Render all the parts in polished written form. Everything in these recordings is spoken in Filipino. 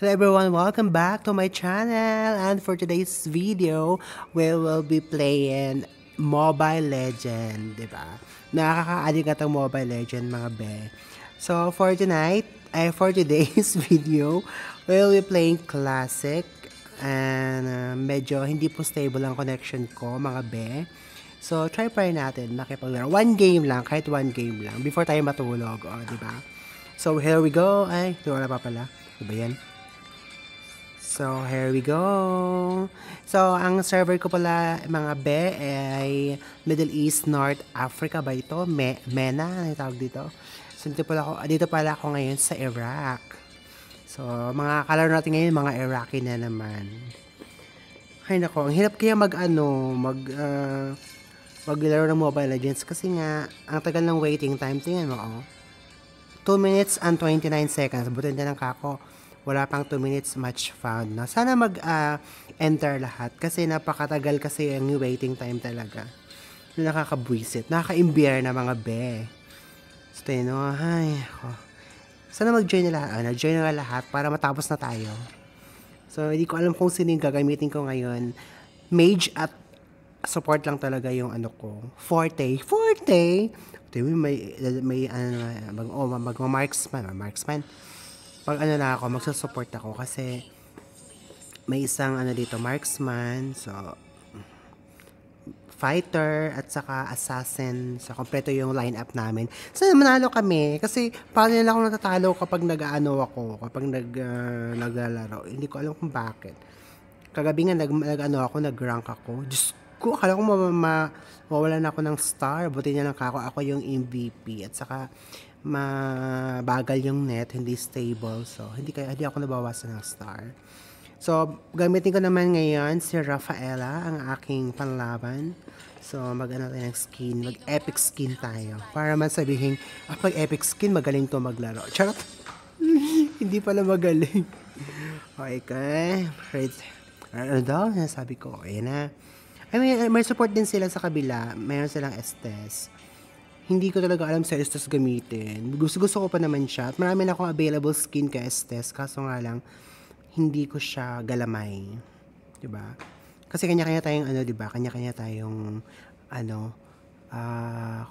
Hello everyone, welcome back to my channel. And for today's video, we will be playing Mobile Legend, di ba? Nakaka-addict na tong Mobile Legend, mga be. So for today's video, we will be playing Classic. And medyo hindi po stable ang connection ko, mga be. So try pa rin natin makipaglaro. One game lang, kahit one game lang, before tayo matulog, di ba? So here we go. Ay, wala pa pala. Diba yan? So, here we go. So, ang server ko pala, mga be, ay Middle East, North Africa ba ito? MENA, ano tawag dito? So, dito pala ako ngayon sa Iraq. So, mga kalaro natin ngayon, mga Iraqi na naman. Ay, nako, ang hirap kaya maglaro ng Mobile Legends kasi nga, ang tagal ng waiting time. Tingnan mo, 2 minutes and 29 seconds. Buti na lang kako. Wala pang 2 minutes match found. No? Sana mag-enter lahat. Kasi napakatagal kasi yung waiting time talaga. Nakakabwisit. Nakaka-imbier na mga be. So, no? Ay, ako. Sana mag-join na lahat. Nag-join na lahat para matapos na tayo. So, hindi ko alam kung sino yung gagamitin ko ngayon. Mage at support lang talaga yung ano ko. Forte. May marksman. Pag ano na ako, magsusupport ako kasi may isang ano dito, marksman, so fighter at saka assassin. So kompleto yung lineup namin. Sana manalo kami kasi paano nila ako natatalo kapag kapag naglalaro. Hindi ko alam kung bakit. Kagabi nga nag-rank ako. Diyos ko, akala ko mawawalan ako ng star. Buti niya lang ako yung MVP. At saka, mabagal yung net, hindi stable. So, hindi ako nabawasan ng star. So, gamitin ko naman ngayon si Rafaela, ang aking panlaban. So, mag-ano tayo ng skin. Mag-epic skin tayo. Para man sabihin, pag epic skin, magaling to maglaro. Charot! Hindi pala magaling. Okay. Ano daw? Sabi ko, ayan na. May support din sila sa kabila. Mayroon silang Estes. Hindi ko talaga alam sa Estes gamitin. Gusto ko pa naman siya. At marami na akong available skin kay Estes. Kaso nga lang, hindi ko siya galamay. Diba? Kasi kanya-kanya tayong diba? Kanya-kanya tayong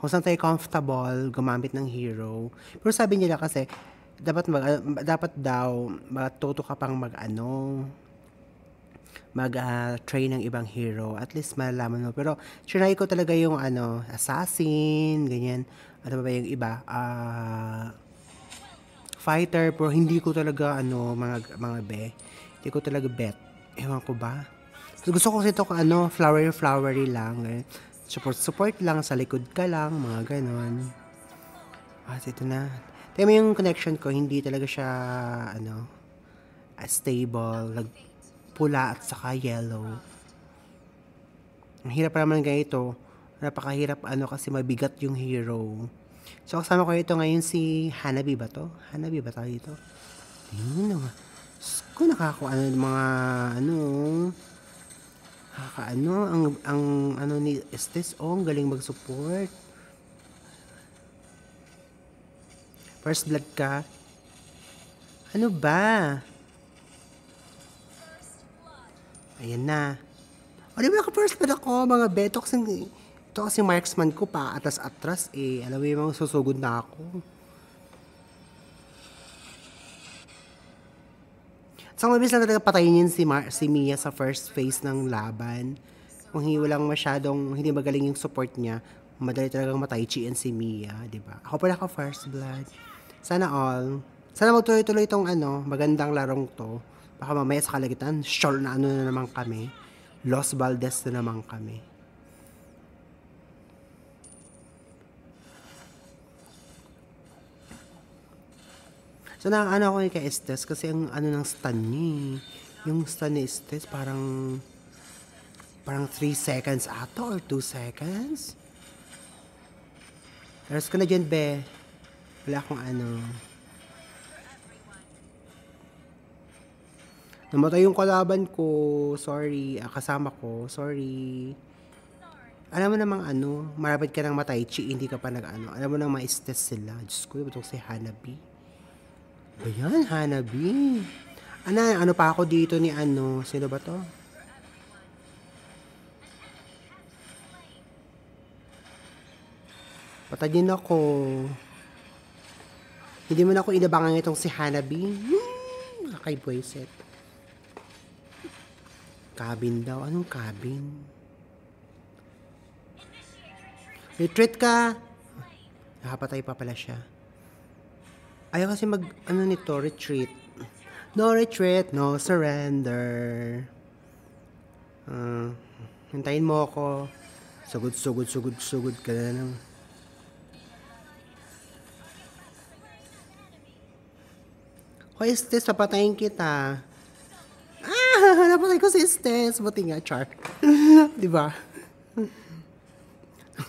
kung saan tayo comfortable gumamit ng hero. Pero sabi nila kasi, dapat daw matuto ka pang mag-train ng ibang hero. At least malalaman mo. Pero, try ko talaga yung assassin, ganyan. Ano ba yung iba? Fighter, pero hindi ko talaga, mga be. Hindi ko talaga bet. Ewan ko ba? Gusto ko kasi ito, flowery lang. Eh. Support lang, sa likod ka lang, mga ganon. Ito na. Tingnan mo yung connection ko, hindi talaga siya, stable. Pula at saka yellow. Ang hirap naman ganito. Napakahirap kasi mabigat yung hero. So kasama ko ito ngayon si Hanabi ba to? Hanabi ba tayo dito? Tingnan naman. Kung nakakuha ng mga ang ni Estes, ang galing mag-support. First blood ka. Ano ba? Ayan na. Di ba first blood ako, mga beto. Ito kasi marksman ko pa, atras-atras eh. Alam mo yung susugod na ako. So, mabilis lang talaga patayin yun si Mia sa first phase ng laban. Kung hindi magaling yung support niya, madali talagang matay-chiin si Mia, di ba? Ako pala first blood. Sana magtuloy-tuloy itong magandang larong to. Baka mamaya sa kalagitan, sure na na naman kami. Los Valdez na naman kami. So, ako kay Estes kasi ang ng stun niya. Yung stun ni Estes parang 3 seconds ata or 2 seconds. Eras ko na dyan, be. Wala akong Namatay yung kalaban ko. Sorry. Kasama ko. Sorry. Alam mo namang marapit ka ng matay. Hindi ka pa Alam mo nang ma-Estes sila. Diyos ko, ito si Hanabi. Ayan, Hanabi. Ano pa ako dito ni ano? Sino ba to? Patayin ako. Hindi mo na ako inabangan itong si Hanabi. Kay Boyset. Cabin daw. Anong cabin? Retreat ka! Nakapatay pa pala siya. Ayaw kasi ano nito, retreat. No retreat, no surrender. Hintayin mo ako. Sugod ka na naman. Hoy, Estes, papatayin kita. Napatay ko si Estes. Buti nga, char. Diba?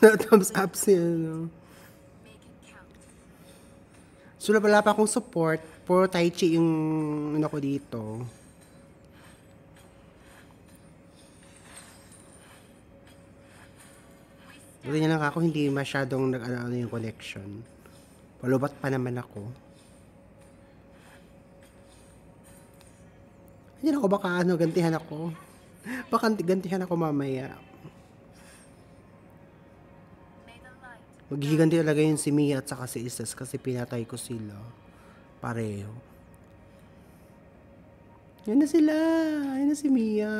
Thumbs up siya, no? So, wala pa akong support. Puro Tai Chi yung ano ko dito. Buti niya lang ako, hindi masyadong nag-ano yung connection. Palubat pa naman ako. Hindi ako baka gantihan ako. Baka gantihan ako mamaya. Maghihiganti talaga yun si Mia at saka si Isas kasi pinatay ko sila. Pareho. Yan na sila. Yan na si Mia.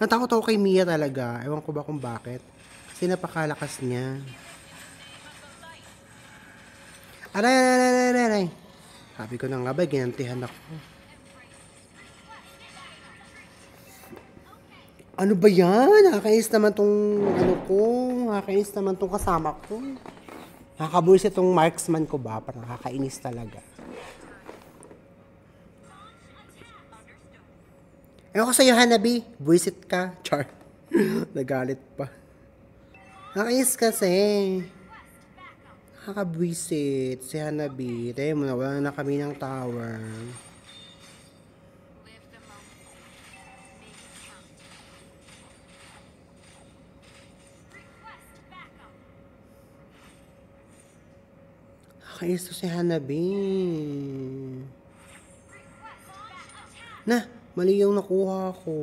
Natakot ako kay Mia talaga. Ewan ko ba kung bakit. Kasi napakalakas niya. Aray. Sabi ko na nga ba, ginantihan ako. Ano ba yan? Nakakainis naman tong ano ko. Nakakainis naman tong kasama ko. Nakakabulis itong marksman ko ba? Parang nakakainis talaga. Ewan ko sa'yo, Hanabi. Buisit ka. Char. Nagalit pa. Nakakainis kasi. Nakakabuisit. Si Hanabi. Tayo mo na, wala na kami ng tower. Nakakainis to si Hanabi. Na, mali yung nakuha ko.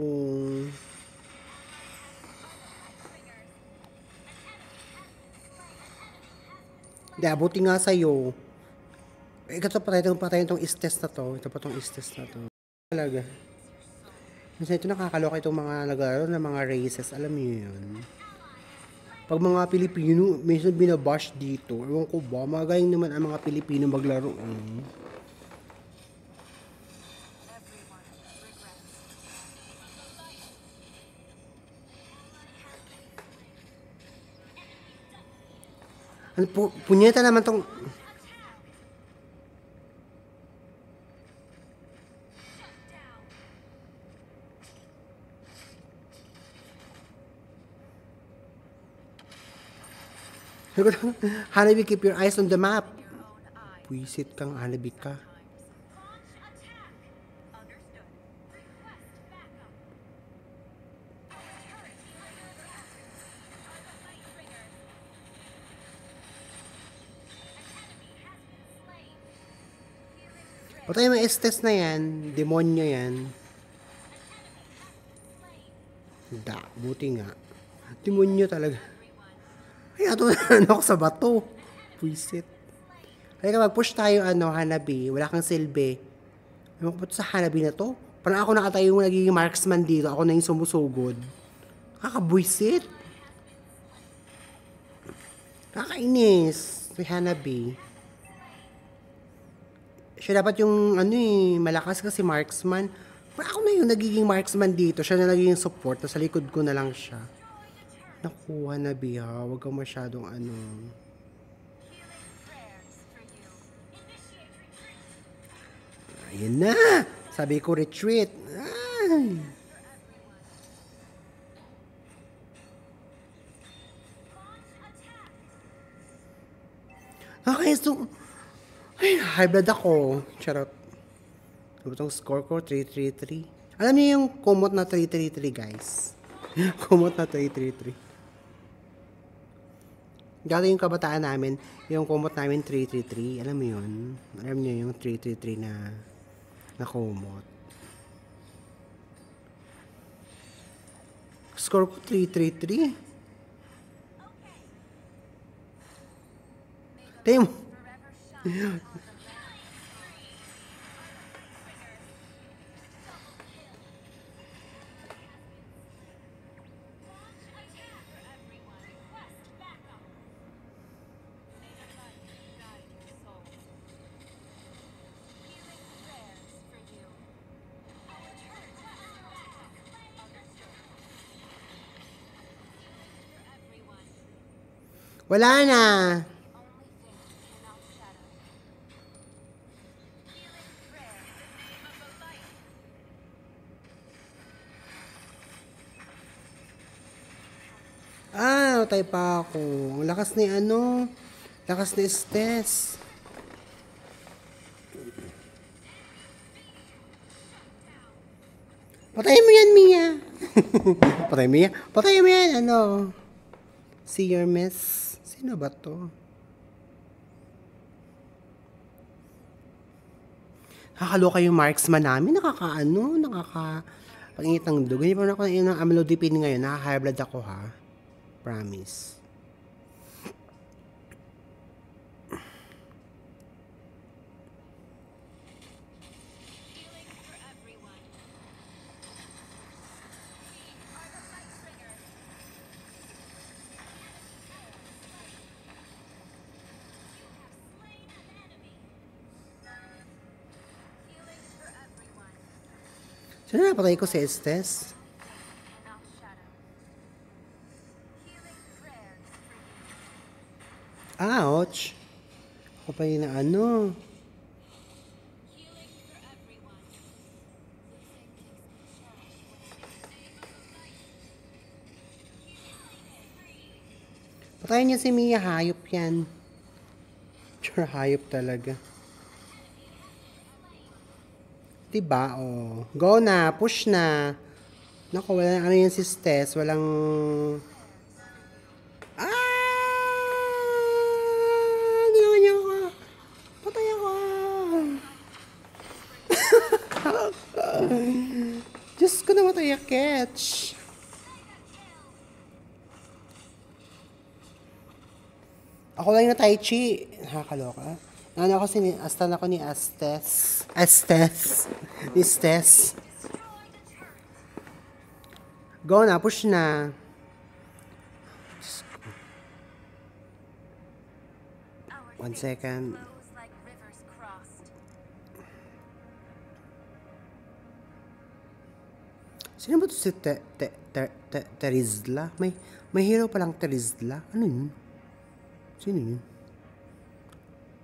Hindi, abuti nga sa'yo. Ito patay itong istes na to. Ito pa itong istes na to. Talaga. Minsan ito nakakaloka itong mga naglaro ng mga races. Alam niyo yun. Pag mga Pilipino, minsan binabash dito. Ewan ko ba, magaling naman ang mga Pilipino maglaro. Ano po, punyeta naman tong... Hanabi, keep your eyes on the map. Puisit kang Hanabi ka. Patay yung estes na yan. Demonyo yan. Buti nga. Demonyo talaga. Ay, ato na ako sa bato. Puisit. Kaya ka mag-push tayo, Hanabi. Wala kang silbi. Ewan ko ba sa Hanabi na to? Parang ako nakatayo yung nagiging marksman dito. Ako na yung sumusugod. Kakabwisit. Kakainis. Si Hanabi. Siya dapat yung, malakas kasi marksman. Parang ako na yung nagiging marksman dito. Siya na nagiging support. Sa likod ko na lang siya. Naku, Hanabi ha. Huwag kang masyadong Ayan na! Sabi ko, retreat. Ay! Okay, so... Ay, high blood ako. Charot. Ano itong score ko? 333. Alam niyo yung kumot na 333, guys. Kumot na 333. Dati yung kabataan namin, yung kumot namin 333. Alam mo yun? Alam niyo yung 333 na kumot. Score ko 333. Damn. Wala na. Namatay pa ako. Lakas ni ano. Lakas ni Estes. Patayin mo yan, Mia. Patayin mo yan. Patayin mo yan, ano. See your miss. Sino ba to? Nakakaloka yung marksman namin. Pangingit ng dugo. Hindi pa na ako ng amlodipine ngayon. Nakaka-high blood ako, ha. Promise. Sino napatay ko si Estes? Ouch! Ako pa yun na ano. Patayin niya si Mia, hayop yan. Sure, hayop talaga. Diba, oh. Go na, push na. Naku, wala ano yan si Estes, walang... Ginawa niya ako. Patay ako. Diyos ko na matay a catch. Ako lang yung na Tai Chi. Nakakaloka. Ano ako astan ako ni Estes. Ni Estes. Go na, push na. One second. Sino ba ito si Terizla? May hero palang Terizla? Ano yun? Sino yun?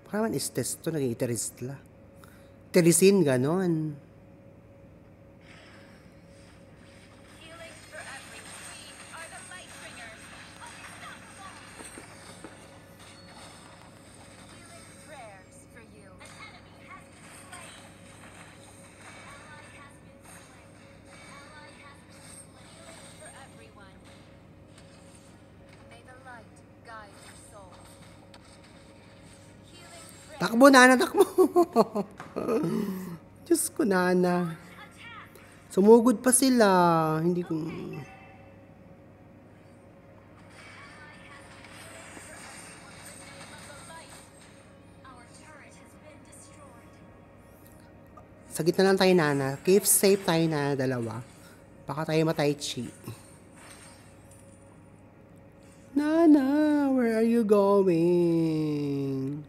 Parang Estes to, naging Terizla. Terizin, ganon. Takbo, Nana, takbo. Diyos ko, Nana. Sumugod pa sila. Hindi ko... Sa gitna lang tayo, Nana. Keep safe tayo na dalawa. Baka tayo ma-Tai Chi. Nana, where are you going?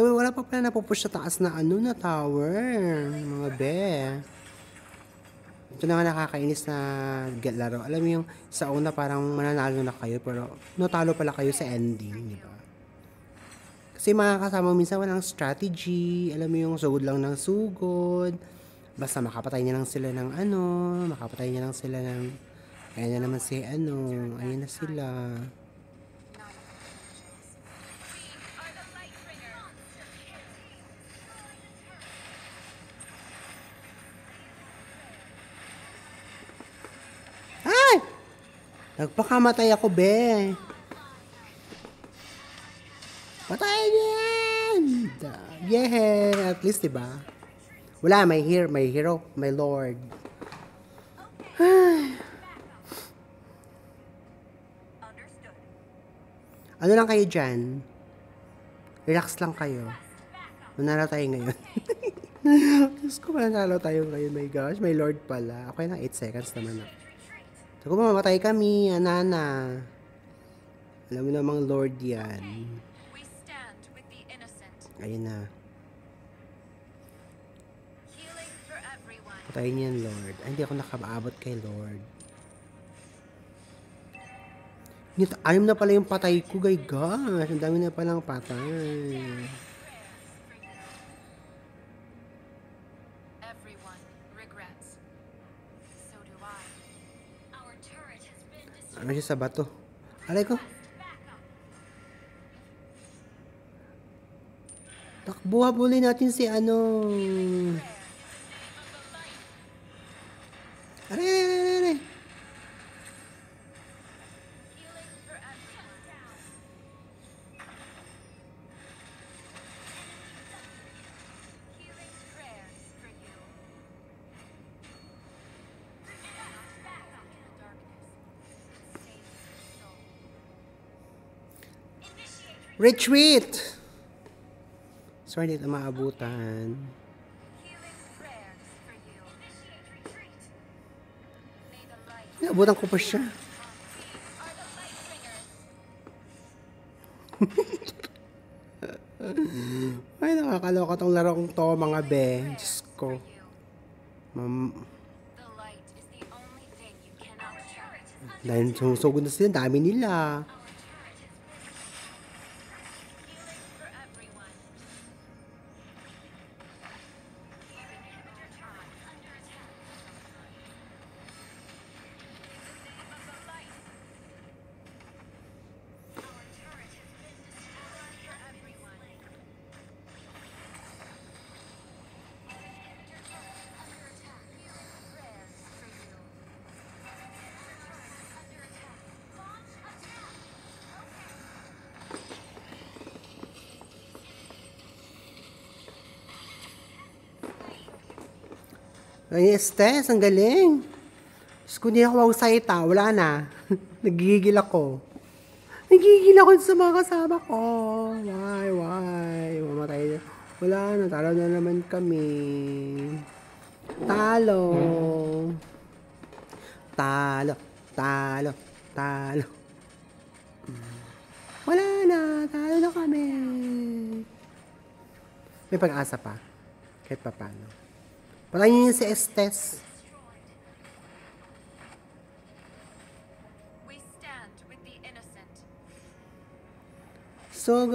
Wala pa pala napupush sa taas na ano na tower. Mga be. Ito na nga nakakainis na laro. Alam mo yung sa una parang mananalo na kayo pero natalo pala kayo sa ending. Di ba? Kasi mga kasama minsan walang strategy. Alam mo yung sugod lang ng sugod. Basta makapatay niya lang sila ng ano. Makapatay niya lang sila ng... Ayan na naman si ano. Ayan na sila. Nagpakamatay ako, be. Patayin niya yan! Yeah! At least, diba? Wala, may hero, my lord. Ano lang kayo dyan? Relax lang kayo. Manalo tayo ngayon. Diyos ko, manalo tayo ngayon. My gosh, may Lord pala. Okay lang, 8 seconds naman ako. So, kung mamatay kami, anana. Alam mo namang Lord yan. Ayun na. Patayin niyan, Lord. Ay, hindi ako nakaabot kay Lord. Anim na pala yung patay ko, guys. Ang dami na palang patay. Ano siya sa bato? Alay ko. Takbo, habulin natin si ano. Aray. Retreat! Sorry, hindi na maabutan. Naabutan ko pa siya. Ay, nakakaloka tong laro kong to, mga be. Diyos ko. Dahil sumusugod na sila, dami nila. Ay, Estes, ang galing. Diyos ko, hindi ako magsalita. Wala na. Nagigigil ako. Nagigigil ako sa mga kasama ko. Why? Mamatay na. Wala na, talo na naman kami. Talo. Wala na, talo na kami. May pag-asa pa. Kahit pa paano. Patayin niyo si Estes. Sogo!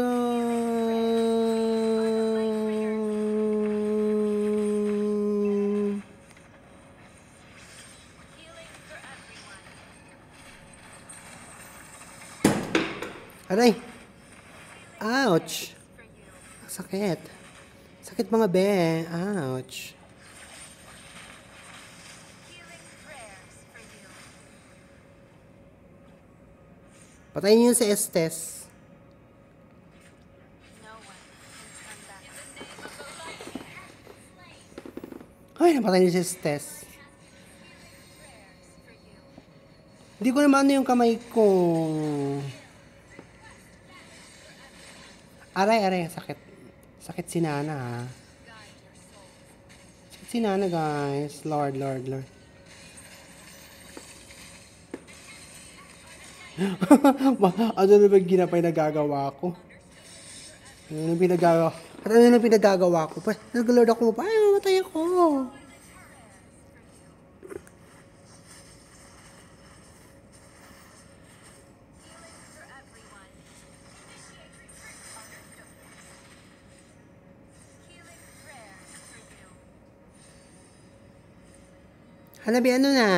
Aray! Ouch! Sakit. Sakit mga be. Ouch. Patayin niyo si Estes. Ay, napatay niyo si Estes. Hindi ko naman ano yung kamay ko. Aray, sakit. Sakit si Nana, ha. Sakit si Nana, guys. Lord. Ano na ba ginapay na gagawa ko? Ano na pinagagawa ko? Nag-lord ako pa. Ay, mamatay ako. Hanabi, ano na?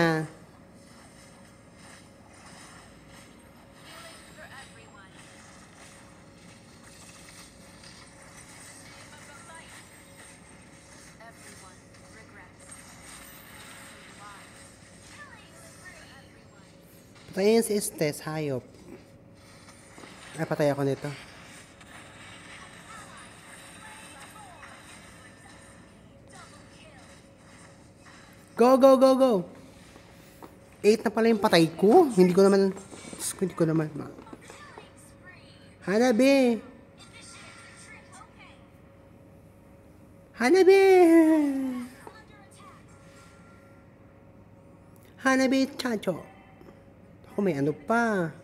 Patayin si Estes, hayop. Ay, patay ako nito. Go! 8 na pala yung patay ko. Hindi ko naman. Hanabi! Hanabi! Hanabi, chacho. Ako may ano pa.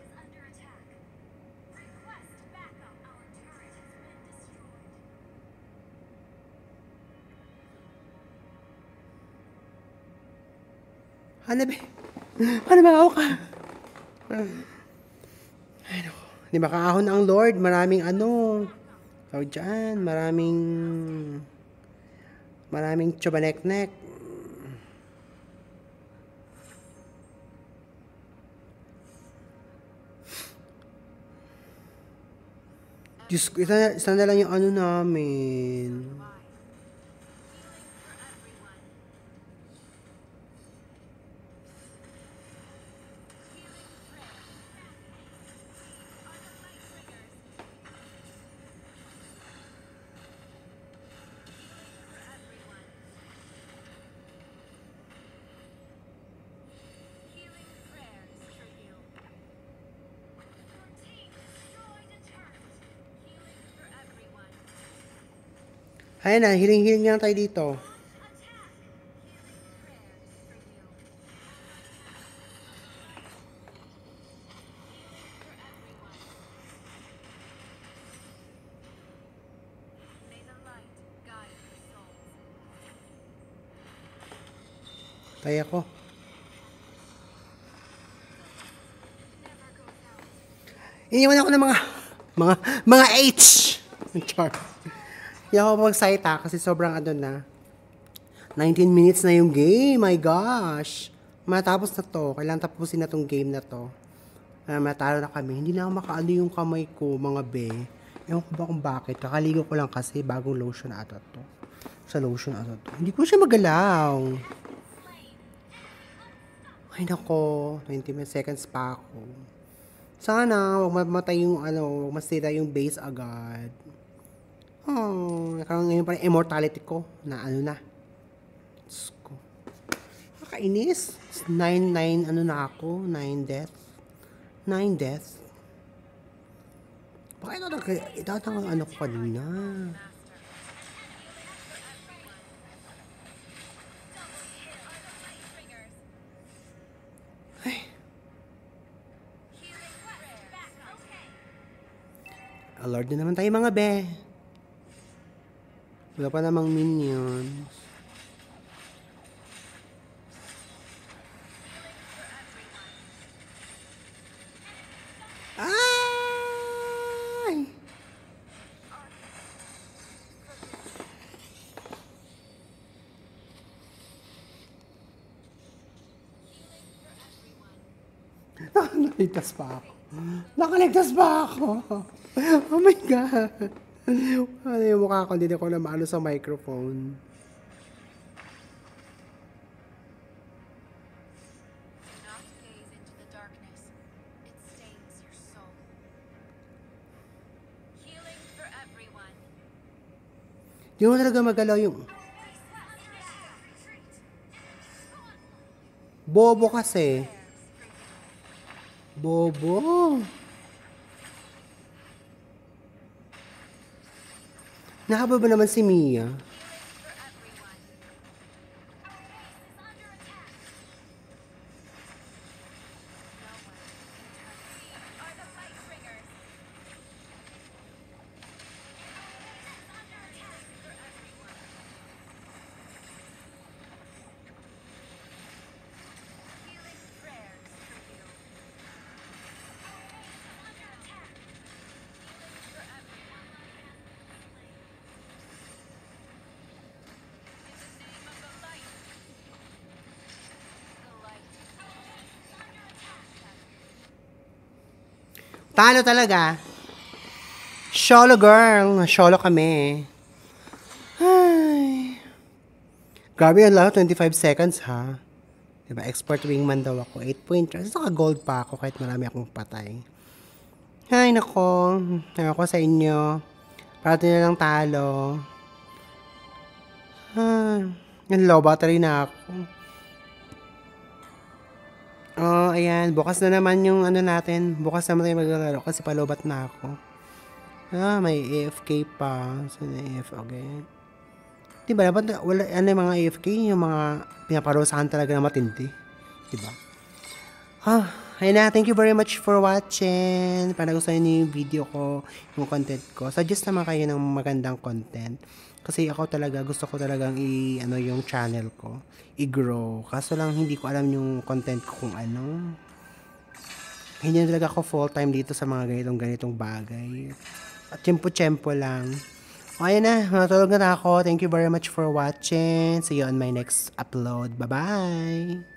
Hanabi! Hanabi ako ka! Ay, naku. Di makaahon ang Lord. Maraming ano. Tawag dyan. Maraming tsubanek-nek. Diyos ko, isa na lang yung ano namin. Ayan na, hiling-hiling lang tayo dito. Tayo ako. Iniwan ako ng mga H. Char. Hindi ako mag-salita kasi sobrang ano na. 19 minutes na yung game. My gosh. Matapos na to. Kailangan tapusin na tong game na to. Matalo na kami. Hindi na ako makaano yung kamay ko, mga be. Ewan ko ba kung bakit. Kakaligo ko lang kasi bagong lotion ata to. Sa lotion ata to. Hindi ko siya magalaw. Ay nako. 20 seconds pa ako. Sana, huwag mamatay yung ano, huwag masira yung base agad. Oh, nakaroon ngayon pa rin immortality ko na ano na. Diyos ko. Nakainis. 9 ano na ako? 9 death. 9 death. Baka ito ang ano ko kanina. Ay. Alert na naman tayo mga be. Wala pa namang minions. Ay! Nakaligtas pa ako. Nakaligtas pa ako. Oh my God. Ano yung mukha ko, hindi ko na maano sa microphone. Di mo talaga magalaw yung... Bobo kasi. Bobo. Nakaba ba naman si Mia? Talo talaga. Solo girl. Solo kami. Ay. Grabe ang lahat. 25 seconds ha. Diba? Expert wingman daw ako. 8 point. Saka gold pa ako kahit marami akong patay. Ay nako. Ako sa inyo. Parating na lang talo. Yung low battery na ako. Oh, ayan. Bukas na naman yung ano natin. Bukas naman tayo maglalaro kasi palobat na ako. May AFK pa. Saan na AFK? Okay. Diba, dapat wala, ano yung mga AFK, yung mga pinaparusahan talaga na matindi. Diba? Ayun na, thank you very much for watching. Para nagustuhan niyo yung video ko, yung content ko. Suggest naman kayo ng magandang content. Kasi ako talaga, gusto ko talagang ano yung channel ko, i-grow. Kaso lang hindi ko alam yung content ko kung ano. Hindi na talaga ako full-time dito sa mga ganitong bagay. At tiyempo-tiyempo lang. Ayun na, matulog na ako. Thank you very much for watching. See you on my next upload. Bye-bye!